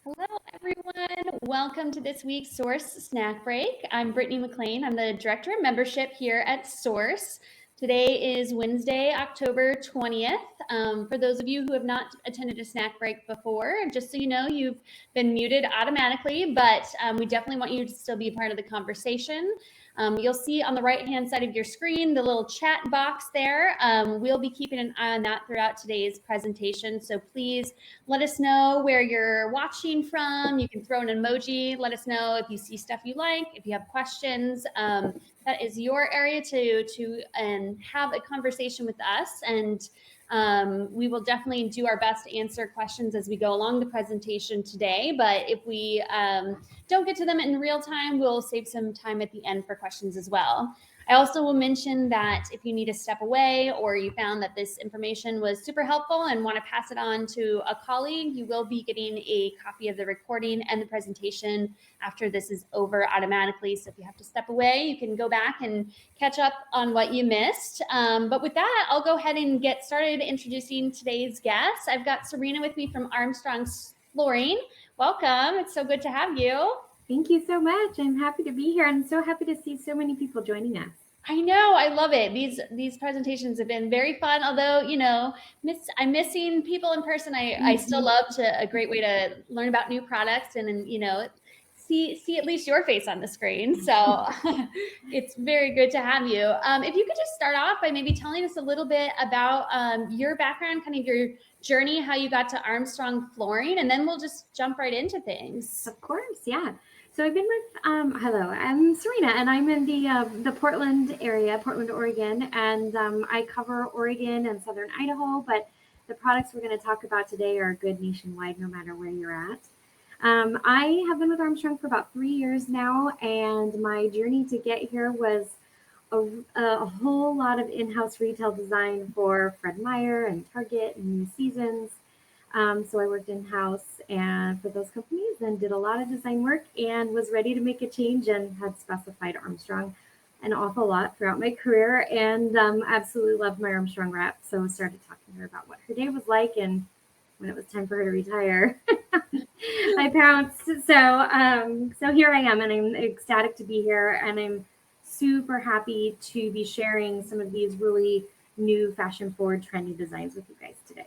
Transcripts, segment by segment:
Hello, everyone. Welcome to this week's Source Snack Break. I'm Brittany McLean. I'm the Director of Membership here at Source. Today is Wednesday, October 20th. For those of you who have not attended a snack break before, just so you know, you've been muted automatically, but we definitely want you to still be a part of the conversation. You'll see on the right-hand side of your screen the little chat box there. We'll be keeping an eye on that throughout today's presentation, so please let us know where you're watching from. You can throw an emoji. Let us know if you see stuff you like, if you have questions. That is your area to have a conversation with us, and we will definitely do our best to answer questions as we go along the presentation today. But if we don't get to them in real time, we'll save some time at the end for questions as well. I also will mention that if you need to step away or you found that this information was super helpful and want to pass it on to a colleague, you will be getting a copy of the recording and the presentation after this is over automatically. So if you have to step away, you can go back and catch up on what you missed. But with that, I'll go ahead and get started introducing today's guests. I've got Sarina with me from Armstrong Flooring. Welcome. It's so good to have you. Thank you so much. I'm happy to be here. I'm so happy to see so many people joining us. I know, I love it. These presentations have been very fun. Although, I'm missing people in person. I still love a great way to learn about new products and see at least your face on the screen. So it's very good to have you. If you could just start off by maybe telling us a little bit about your background, kind of your journey, how you got to Armstrong Flooring, and then we'll just jump right into things. Of course, yeah. So I've been with, hello, I'm Sarina, and I'm in the Portland area, Portland, Oregon, and I cover Oregon and Southern Idaho, but the products we're going to talk about today are good nationwide, no matter where you're at. I have been with Armstrong for about 3 years now, and my journey to get here was a whole lot of in-house retail design for Fred Meyer and Target and New Seasons. So I worked in-house and for those companies and did a lot of design work and was ready to make a change and had specified Armstrong an awful lot throughout my career and absolutely loved my Armstrong rep. So I started talking to her about what her day was like, and when it was time for her to retire, I pounced. So here I am, and I'm ecstatic to be here, and I'm super happy to be sharing some of these really new fashion-forward, trendy designs with you guys today.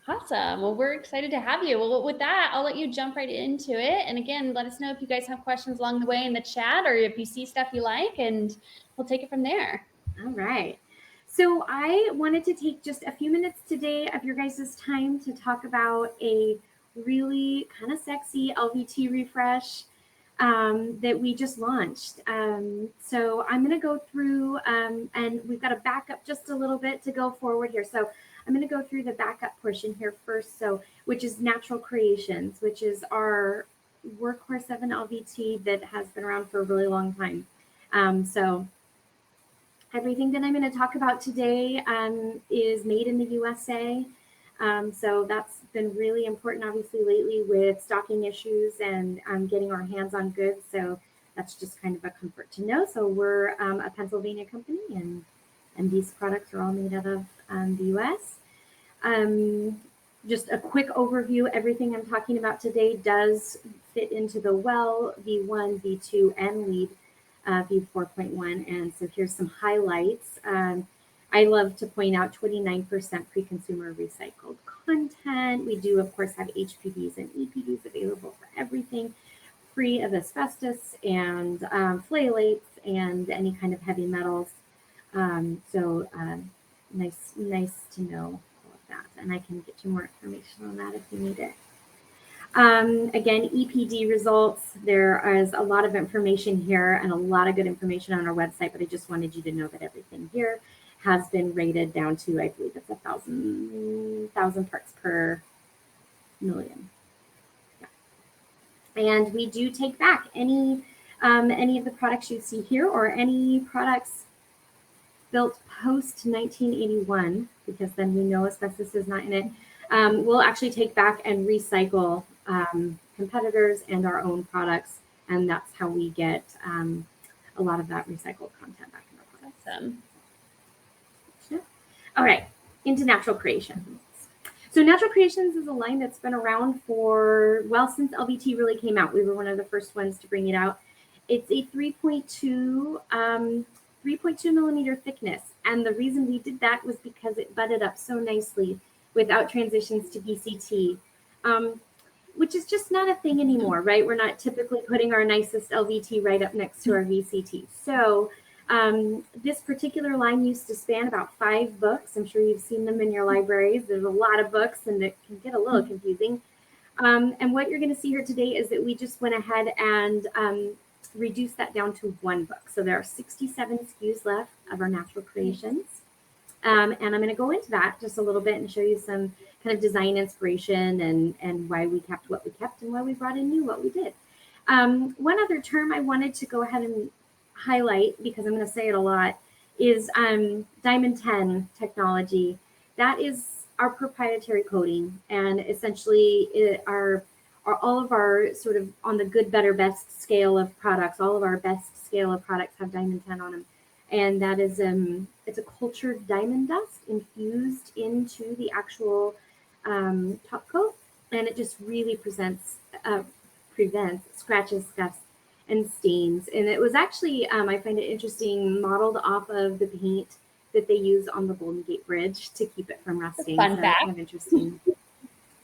Awesome. Well, we're excited to have you. Well, with that, I'll let you jump right into it. And again, let us know if you guys have questions along the way in the chat or if you see stuff you like, and we'll take it from there. All right. So I wanted to take just a few minutes today of your guys' time to talk about a really kind of sexy LVT refresh that we just launched. So I'm going to go through, and we've got to back up just a little bit to go forward here. So I'm going to go through the backup portion here first, which is Natural Creations, which is our workhorse of an LVT that has been around for a really long time. So everything that I'm going to talk about today is made in the USA. So that's been really important, obviously, lately with stocking issues and getting our hands on goods. So that's just kind of a comfort to know. So we're a Pennsylvania company, and these products are all made out of the US. Just a quick overview, everything I'm talking about today does fit into the Well V1, V2, and LEED V4.1. And so here's some highlights. I love to point out 29% pre-consumer recycled content. We do, of course, have HPDs and EPDs available for everything, free of asbestos and phthalates and any kind of heavy metals. Nice to know all of that. And I can get you more information on that if you need it. Again, EPD results, there is a lot of information here and a lot of good information on our website, but I just wanted you to know that everything here has been rated down to, I believe it's 1,000 parts per million. Yeah. And we do take back any of the products you see here or any products built post 1981, because then we know asbestos is not in it. We'll actually take back and recycle competitors and our own products, and that's how we get a lot of that recycled content back in our products. All right, into Natural Creations. So Natural Creations is a line that's been around for, well, since LVT really came out. We were one of the first ones to bring it out. It's a 3.2 millimeter thickness. And the reason we did that was because it butted up so nicely without transitions to VCT, which is just not a thing anymore, right? We're not typically putting our nicest LVT right up next to our VCT. So this particular line used to span about 5 books. I'm sure you've seen them in your libraries. There's a lot of books and it can get a little confusing. And what you're going to see here today is that we just went ahead and reduced that down to 1 book. So there are 67 SKUs left of our Natural Creations. And I'm going to go into that just a little bit and show you some kind of design inspiration and why we kept what we kept and why we brought in new what we did. One other term I wanted to go ahead and highlight, because I'm going to say it a lot, is Diamond 10 technology. That is our proprietary coating, and essentially all of our sort of on the good, better, best scale of products, all of our best scale of products have Diamond 10 on them. And that is, it's a cultured diamond dust infused into the actual top coat. And it just really prevents scratches, scuffs, and stains. And it was actually, I find it interesting, modeled off of the paint that they use on the Golden Gate Bridge to keep it from rusting. Fun fact. Kind of interesting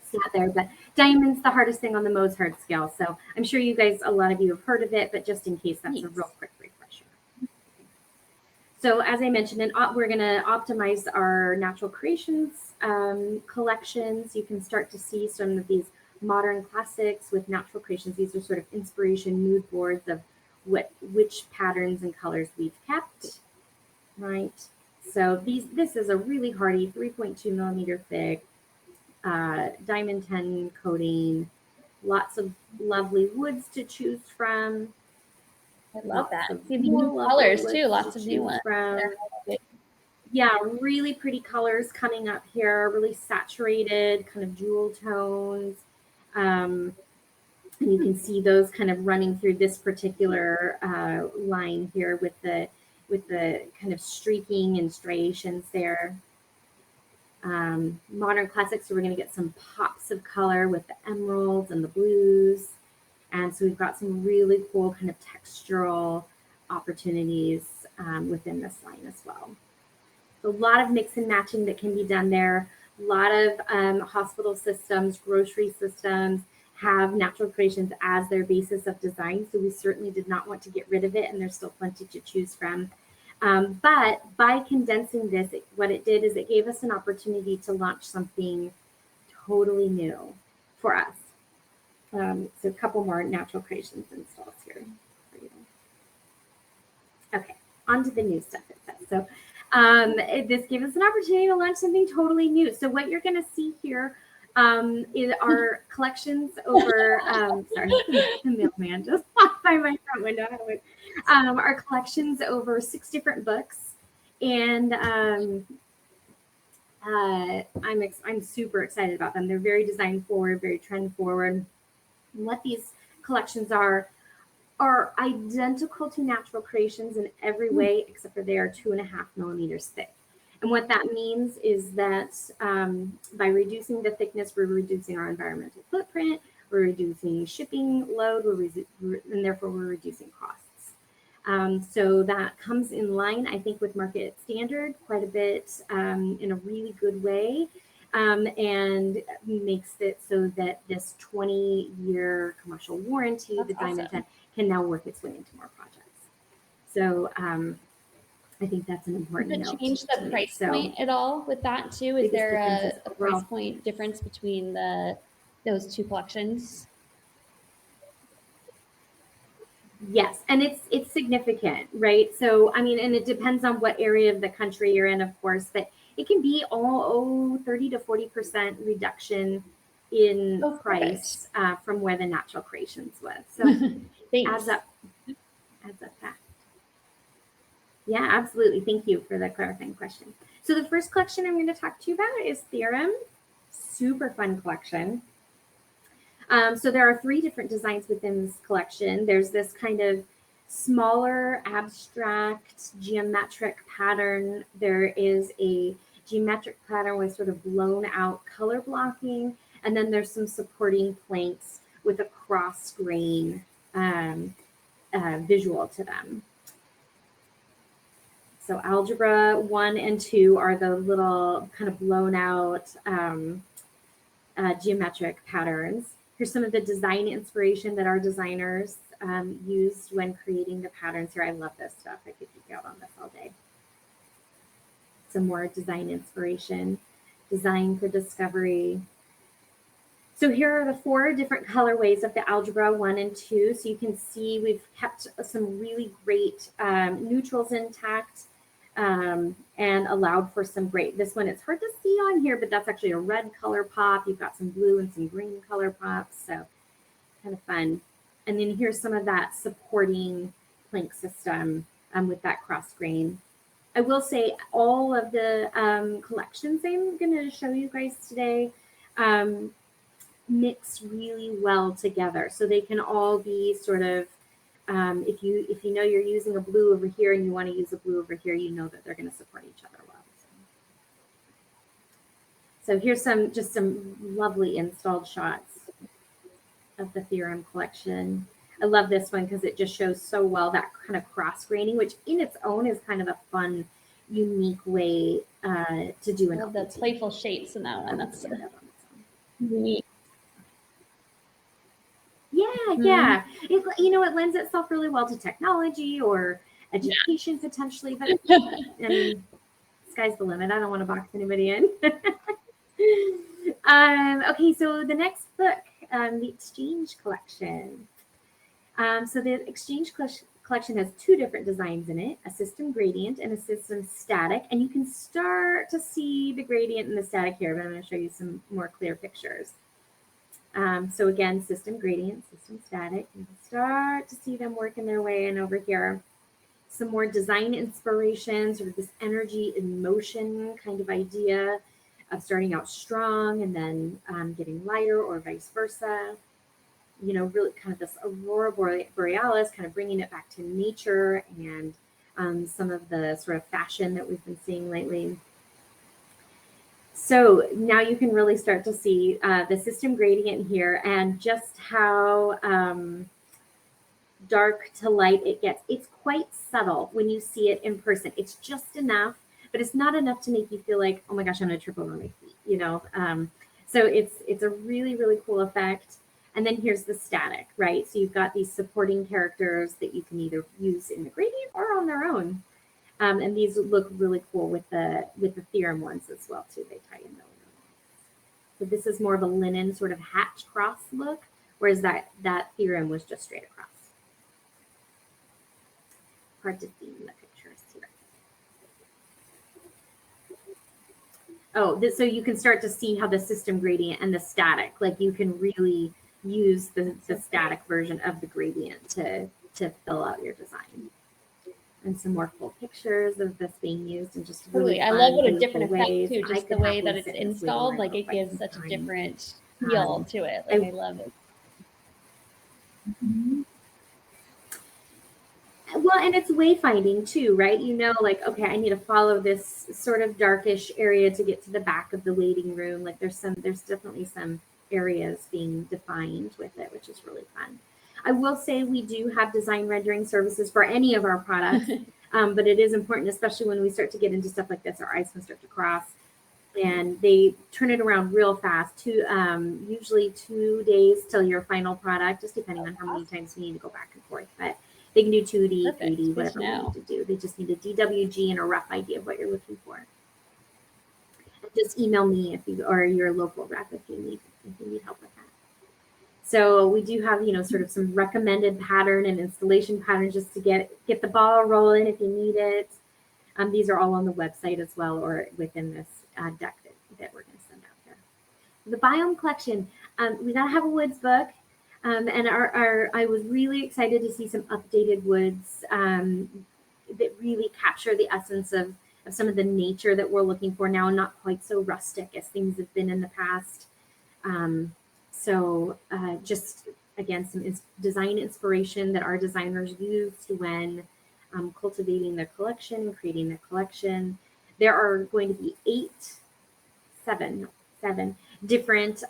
stat there. But diamond's the hardest thing on the Mozart scale. So I'm sure you guys, a lot of you have heard of it, but just in case, that's a real quick refresher. So as I mentioned, we're going to optimize our Natural Creations collections. You can start to see some of these modern classics with Natural Creations. These are sort of inspiration mood boards of which patterns and colors we've kept, right? So this is a really hardy 3.2 millimeter thick Diamond 10 coating. Lots of lovely woods to choose from. I love that. See the new colors too, lots of new ones. Yeah, really pretty colors coming up here, really saturated, kind of jewel tones. And you can see those kind of running through this particular line here with the kind of streaking and striations there. Modern classics, so we're going to get some pops of color with the emeralds and the blues. And so we've got some really cool kind of textural opportunities within this line as well. A lot of mix and matching that can be done there. A lot of hospital systems, grocery systems have Natural Creations as their basis of design. So we certainly did not want to get rid of it, and there's still plenty to choose from. But by condensing this, what it did is it gave us an opportunity to launch something totally new for us. So a couple more Natural Creations installs here for you. Okay, on to the new stuff it says. So this gave us an opportunity to launch something totally new. So what you're going to see here is our collections over, sorry, the mailman just walked by my front window. Our collections over 6 different books. And I'm super excited about them. They're very design forward, very trend forward. And what these collections are identical to Natural Creations in every way, except for they are 2.5 millimeters thick. And what that means is that by reducing the thickness, we're reducing our environmental footprint, we're reducing shipping load, and therefore we're reducing costs. So that comes in line, I think, with market standard quite a bit in a really good way. And makes it so that this 20-year commercial warranty, the Diamond 10, can now work its way into more projects. So I think that's an important note. Does it change the price point at all with that too? Is there a price point difference between those 2 collections? Yes, and it's significant, right? So I mean, and it depends on what area of the country you're in, of course, but it can be 30 to 40% reduction in price from where the Natural Creations was. So adds up fast. Yeah, absolutely. Thank you for the clarifying question. So the first collection I'm going to talk to you about is Theorem. Super fun collection. So there are 3 different designs within this collection. There's this kind of smaller, abstract, geometric pattern. There is a geometric pattern with sort of blown out color blocking. And then there's some supporting planks with a cross grain visual to them. So algebra 1 and 2 are the little kind of blown out geometric patterns. Here's some of the design inspiration that our designers used when creating the patterns here. I love this stuff. I could geek out on this all day. Some more design inspiration, design for discovery. So here are the 4 different colorways of the algebra 1 and 2. So you can see we've kept some really great neutrals intact and allowed for some great, this one it's hard to see on here, but that's actually a red color pop. You've got some blue and some green color pops. So kind of fun. And then here's some of that supporting plank system with that cross grain. I will say all of the collections I'm going to show you guys today mix really well together. So they can all be sort of, if you know you're using a blue over here and you want to use a blue over here, you know that they're going to support each other well. So here's just some lovely installed shots of the Theorem collection. I love this one because it just shows so well that kind of cross graining, which in its own is kind of a fun, unique way to do an the playful shapes in that one. That's neat. Yeah. It lends itself really well to technology or education potentially, but I mean, sky's the limit. I don't want to box anybody in. Okay, so the next book, the Exchange Collection. So the Exchange Collection has 2 different designs in it, a system gradient and a system static. And you can start to see the gradient and the static here, but I'm going to show you some more clear pictures. So again, system gradient, system static. You can start to see them working their way in over here. Some more design inspiration, sort of this energy in motion kind of idea of starting out strong and then getting lighter or vice versa. Really kind of this aurora borealis, kind of bringing it back to nature and some of the sort of fashion that we've been seeing lately. So now you can really start to see the system gradient here and just how dark to light it gets. It's quite subtle when you see it in person. It's just enough, but it's not enough to make you feel like, oh my gosh, I'm going to trip over my feet, So it's a really, really cool effect. And then here's the static, right? So you've got these supporting characters that you can either use in the gradient or on their own. And these look really cool with the Theorem ones as well too. They tie in really nice. So this is more of a linen sort of hatch cross look, whereas that Theorem was just straight across. Hard to see in the pictures here. Oh, so you can start to see how the system gradient and the static, like you can really use the static version of the gradient to fill out your design. And some more full pictures of this being used and just really I love what a different effect too, just the way that it's installed, like it gives such a different feel to it. Like I love it. Well, and it's wayfinding too, right? Like, okay, I need to follow this sort of darkish area to get to the back of the waiting room. Like there's definitely some areas being defined with it, which is really fun. I will say we do have design rendering services for any of our products, but it is important, especially when we start to get into stuff like this, our eyes can start to cross, and they turn it around real fast, usually 2 days till your final product, just depending on how many times we need to go back and forth. But they can do 2D, Perfect. 3D, whatever we need to do. They just need a DWG and a rough idea of what you're looking for. Just email me or your local rep if you need help with that. So we do have, sort of some recommended pattern and installation patterns just to get the ball rolling if you need it. These are all on the website as well, or within this deck that we're going to send out there. The Biome Collection, we now have a woods book, and I was really excited to see some updated woods that really capture the essence of some of the nature that we're looking for now, and not quite so rustic as things have been in the past. So just, again, some design inspiration that our designers used when cultivating the collection, creating the collection. there are going to be seven different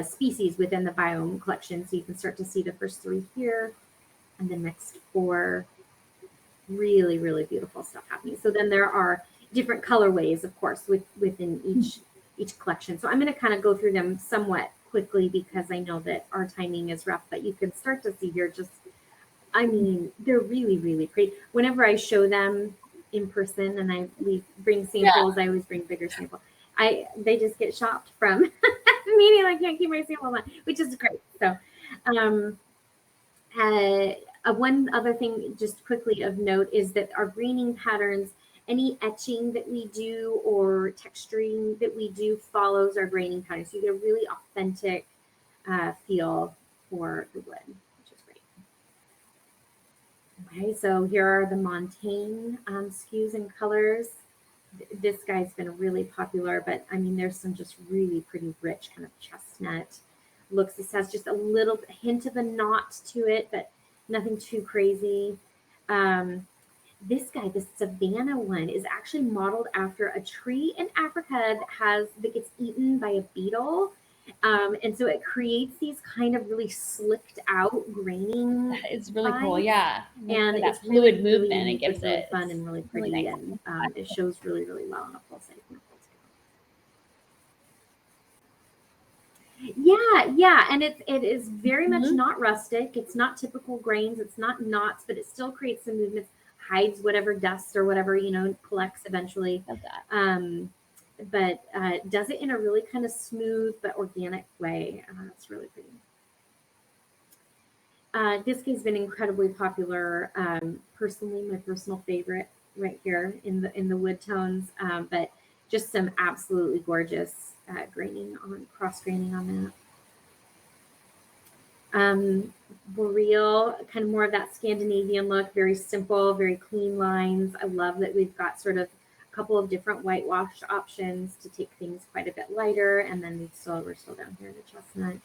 species within the Biome Collection. So you can start to see the first 3 here, and the next 4. Really, really beautiful stuff happening. So then there are different colorways, of course, within each collection. So I'm going to kind of go through them somewhat quickly because I know that our timing is rough, but you can start to see here just, I mean, they're really, really pretty. Whenever I show them in person and we bring samples, I always bring bigger samples. They just get shopped from meaning I can't keep my sample on, which is great. So one other thing just quickly of note is that our graining patterns, any etching that we do or texturing that we do follows our graining patterns. So you get a really authentic feel for the wood, which is great. Okay, so here are the Montaigne SKUs and colors. This guy's been really popular, but I mean, there's some just really pretty rich kind of chestnut looks. This has just a little hint of a knot to it, but nothing too crazy. This guy, the Savannah one, is actually modeled after a tree in Africa that gets eaten by a beetle. And so it creates these kind of really slicked out graining. It's really cool, yeah. And that it's fluid really, movement, really it gives really it fun and really pretty, really nice. and it shows really, really well on a full size. Yeah, and it is very much not rustic. It's not typical grains. It's not knots, but it still creates some movements, hides whatever dust or whatever collects eventually. Love that. But does it in a really kind of smooth but organic way. It's really pretty. This has been incredibly popular. Personally, my personal favorite right here in the wood tones, but just some absolutely gorgeous cross graining on that. Boreal, kind of more of that Scandinavian look, very simple, very clean lines. I love that we've got sort of a couple of different whitewash options to take things quite a bit lighter, and then we're still down here in the chestnut.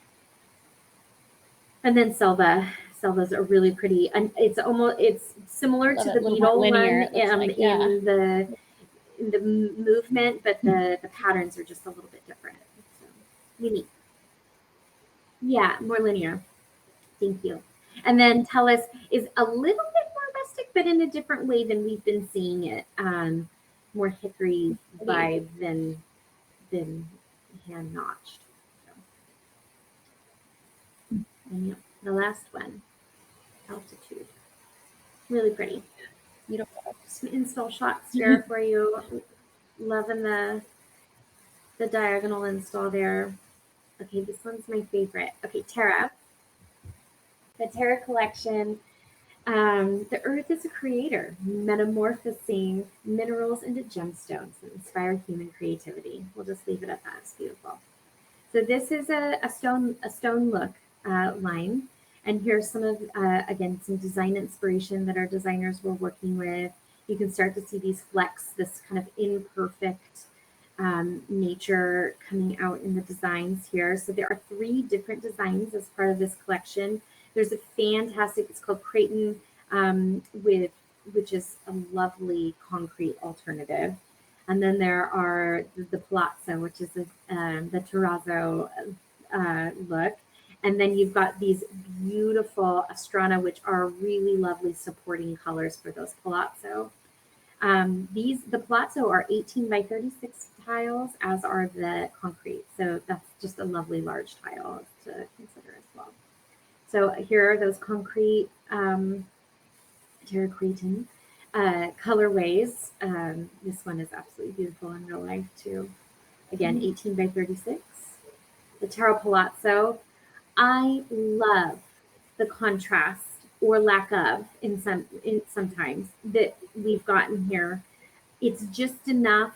And then Selva's a really pretty, and it's similar to the beetle one in the movement, but the patterns are just a little bit different. So unique. Yeah, more linear. Thank you. And then Tellus is a little bit more rustic, but in a different way than we've been seeing it. More hickory vibe than hand notched. And the last one, altitude. Really pretty. Beautiful. Some install shots here for you. Loving the diagonal install there. Okay, this one's my favorite. Okay, Terra. The Terra Collection. The earth is a creator, metamorphosing minerals into gemstones that inspire human creativity. We'll just leave it at that. It's beautiful. So this is a stone look line. And here's some of, again, some design inspiration that our designers were working with. You can start to see these flecks, this kind of imperfect nature coming out in the designs here. So there are 3 different designs as part of this collection. There's a fantastic, it's called Creighton, which is a lovely concrete alternative. And then there are the Palazzo, which is the terrazzo look. And then you've got these beautiful Astrana, which are really lovely supporting colors for those Palazzo. The Palazzo are 18 by 36 tiles, as are the concrete. So that's just a lovely large tile to consider as well. So here are those concrete Terra Creighton colorways. This one is absolutely beautiful in real life too. Again, 18 by 36. The Terra Palazzo. I love the contrast or lack of in sometimes that we've gotten here. It's just enough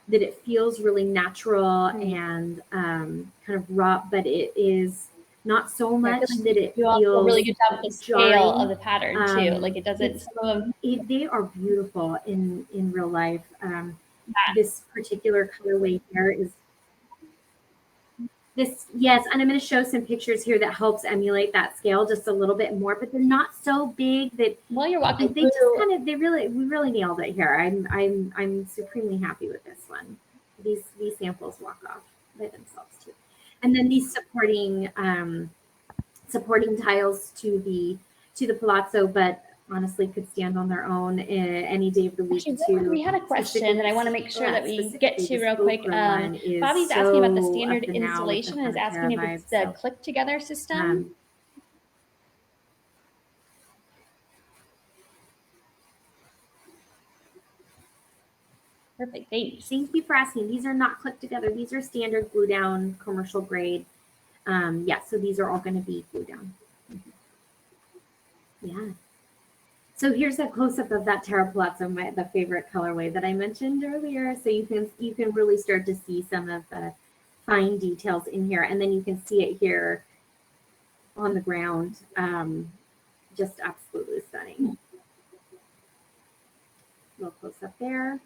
that it feels really natural and kind of raw, but it is not so much that it feels a really good job with the scale of the pattern too. Like it doesn't. They are beautiful in real life. This particular colorway here is. Yes, and I'm going to show some pictures here that helps emulate that scale just a little bit more, but they're not so big that while you're walking they through, just kind of we really nailed it here. I'm supremely happy with this one. These samples walk off by themselves too, and then these supporting tiles to the palazzo, but honestly could stand on their own any day of the week. actually, we had a question that I want to make sure that we get to real quick. Bobby's asking about the standard installation and is asking if it's the click together system. Perfect, thanks. Thank you for asking. These are not clicked together. These are standard glue down, commercial grade. Yeah, so these are all going to be glue down. Yeah. So here's a close-up of that Terra Palazzo, the favorite colorway that I mentioned earlier. So you can really start to see some of the fine details in here, and then you can see it here on the ground. Just absolutely stunning. A little close up there.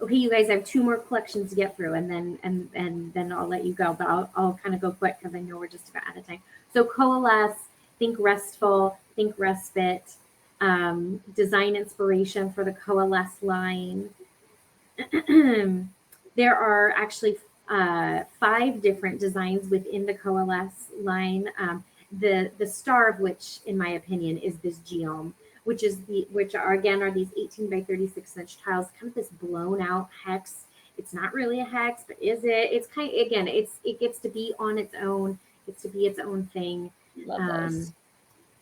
Okay, you guys, I have 2 more collections to get through, and then I'll let you go. But I'll kind of go quick because I know we're just about out of time. So coalesce, think restful, think respite. Design inspiration for the coalesce line. There are actually 5 different designs within the coalesce line. The star of which, in my opinion, is this Biome, which are these 18 by 36 inch tiles, kind of this blown out hex. It's not really a hex, but is it? It's kind of, again, it gets to be on its own. Gets to be its own thing. Love this.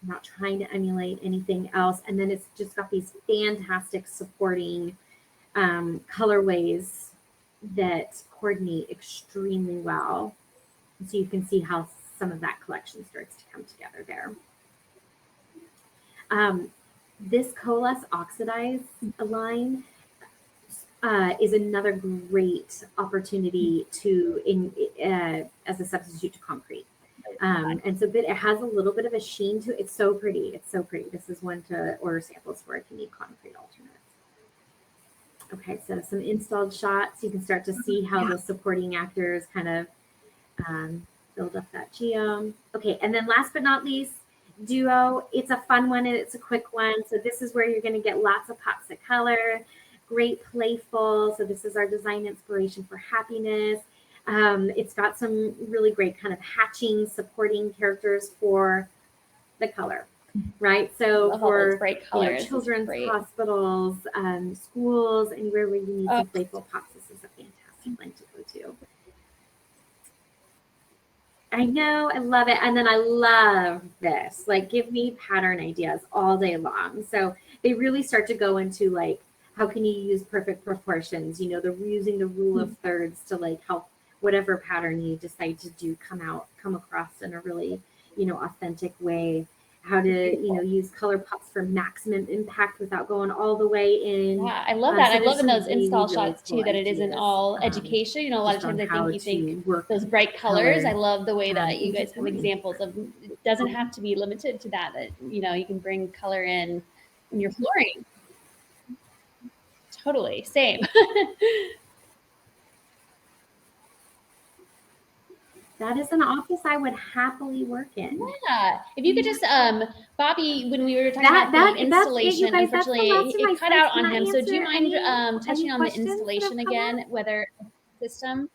Not trying to emulate anything else. And then it's just got these fantastic supporting colorways that coordinate extremely well. And so you can see how some of that collection starts to come together there. This coalesce oxidize line is another great opportunity as a substitute to concrete. And so it has a little bit of a sheen to it. It's so pretty. It's so pretty. This is one to order samples for if you need concrete alternates. Okay, so some installed shots. You can start to see how the supporting actors kind of build up that geom. Okay, and then last but not least, duo. It's a fun one and it's a quick one. So this is where you're going to get lots of pops of color, great playful. So this is our design inspiration for happiness. It's got some really great kind of hatching, supporting characters for the color, right? So for children's hospitals, schools, anywhere where you need some playful pops, this is a fantastic line to go to. I know, I love it. And then I love this, like give me pattern ideas all day long. So they really start to go into like, how can you use perfect proportions? You know, using the rule of thirds to like help whatever pattern you decide to do come across in a really, authentic way. How to, use color pops for maximum impact without going all the way in. Yeah, I love that. I love in those install shots too that it isn't all education. A lot of times I think you think those bright colors. I love the way that you guys have examples of. It doesn't have to be limited to that. That you can bring color in your flooring. Totally, same. That is an office I would happily work in. Yeah. If you could just, Bobby, when we were talking about the installation, unfortunately, it cut out on him. So do you mind touching on the installation again, whether system?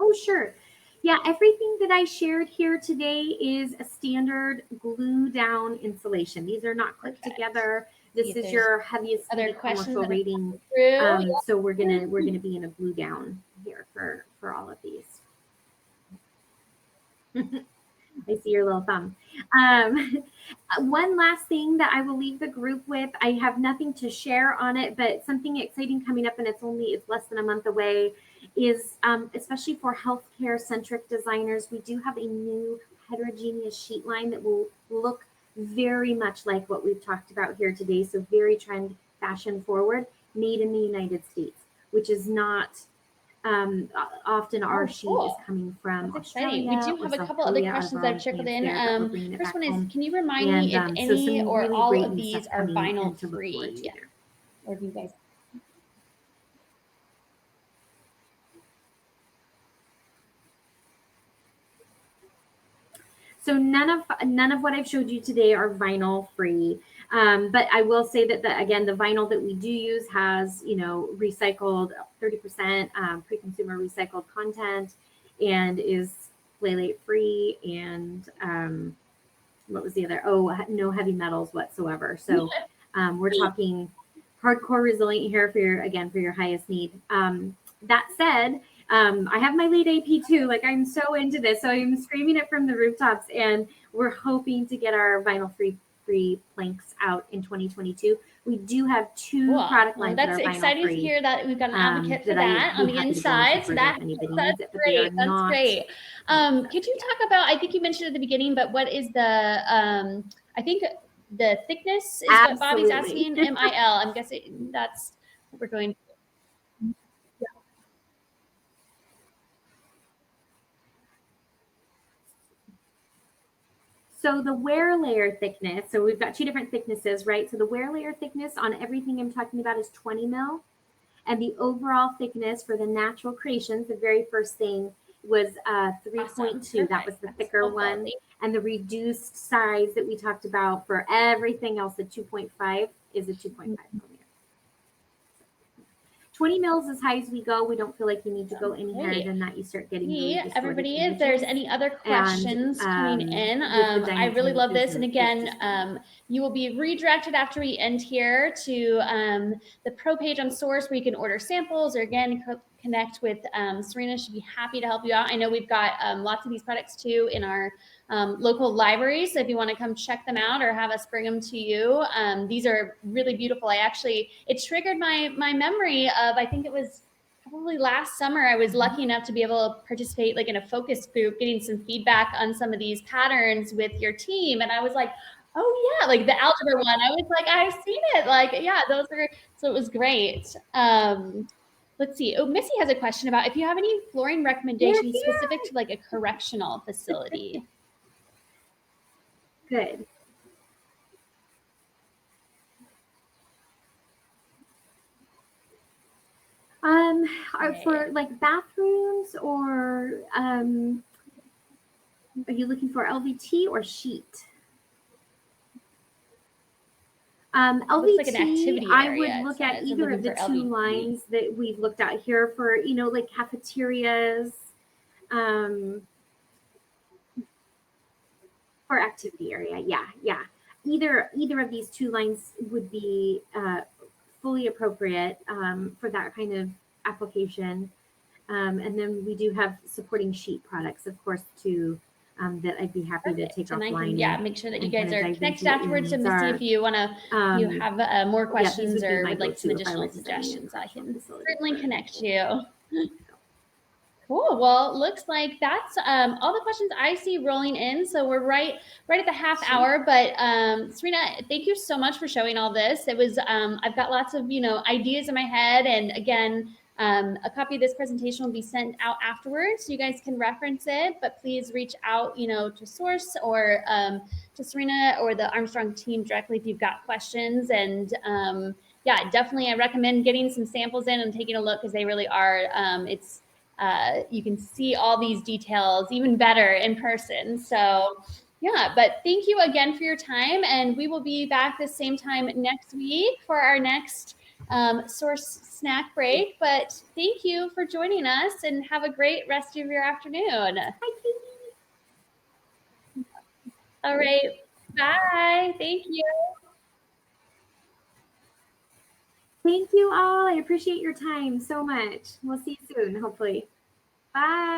Oh, sure. Yeah, everything that I shared here today is a standard glue down installation. These are not clicked together. This is your heaviest commercial rating. So we're gonna be in a glue down here for all of these. I see your little thumb. One last thing that I will leave the group with. I have nothing to share on it, but something exciting coming up, and it's less than a month away. Is especially for healthcare centric designers, we do have a new heterogeneous sheet line that will look very much like what we've talked about here today. So very trend fashion forward, made in the United States, which is not often our sheet is coming from Australia. We do have a couple other questions that I've trickled in. First one is, can you remind me if any or all of these are vinyl free? Or do you guys? So none of what I've showed you today are vinyl free. But I will say that again, the vinyl that we do use has, recycled 30% pre-consumer recycled content, and is phthalate free, and what was the other? Oh, no heavy metals whatsoever. So we're talking hardcore resilient here for your highest need. That said, I have my lead AP too. Like, I'm so into this, so I'm screaming it from the rooftops, and we're hoping to get our vinyl free planks out in 2022. We do have two product lines that are vinyl free. That's exciting to hear that we've got an advocate for that on the inside. So that's great. That's great. Could you talk about? I think you mentioned at the beginning, but what is the? I think the thickness is what Bobby's asking. MIL. I'm guessing that's what we're going. So the wear layer thickness, so we've got two different thicknesses, right? So the wear layer thickness on everything I'm talking about is 20 mil. And the overall thickness for the natural creations, the very first thing, was 3.2. Awesome. That was the thicker one. And the reduced size that we talked about for everything else, the 2.5, is a 2.5 millimeter. 20 mils as high as we go. We don't feel like you need to go any higher than that. You start getting really everybody, if there's any other questions coming in, I really love this. And again, you will be redirected after we end here to the pro page on Source, where you can order samples, or again, connect with Sarina. She'd be happy to help you out. I know we've got lots of these products too in our local libraries. So if you want to come check them out or have us bring them to you, these are really beautiful. It triggered my memory of, I think it was probably last summer, I was lucky enough to be able to participate like in a focus group, getting some feedback on some of these patterns with your team. And I was like, oh yeah, like the algebra one. I was like, I've seen it. Like, yeah, those are, so it was great. Let's see. Oh, Missy has a question about if you have any flooring recommendations specific to like a correctional facility. Good. For like bathrooms, or are you looking for LVT or sheet? LVT, like an activity area, I would look at either of the two lines that we've looked at here for, like cafeterias, for activity area. Yeah. Either of these two lines would be fully appropriate for that kind of application. And then we do have supporting sheet products, of course, too, that I'd be happy to take offline. Make sure that you guys are connected afterwards to see if you want to, you have more questions or would like some additional suggestions. I can certainly connect you. Cool. Well, looks like that's all the questions I see rolling in. So we're right at the half hour. But Sarina, thank you so much for showing all this. It was I've got lots of ideas in my head, and again, a copy of this presentation will be sent out afterwards, so you guys can reference it. But please reach out, to Source or to Sarina or the Armstrong team directly if you've got questions. And yeah, definitely, I recommend getting some samples in and taking a look, because they really are. You can see all these details even better in person. So yeah, but thank you again for your time, and we will be back the same time next week for our next Source snack break. But thank you for joining us, and have a great rest of your afternoon. All right, bye. Thank you. Thank you all. I appreciate your time so much. We'll see you soon, hopefully. Bye.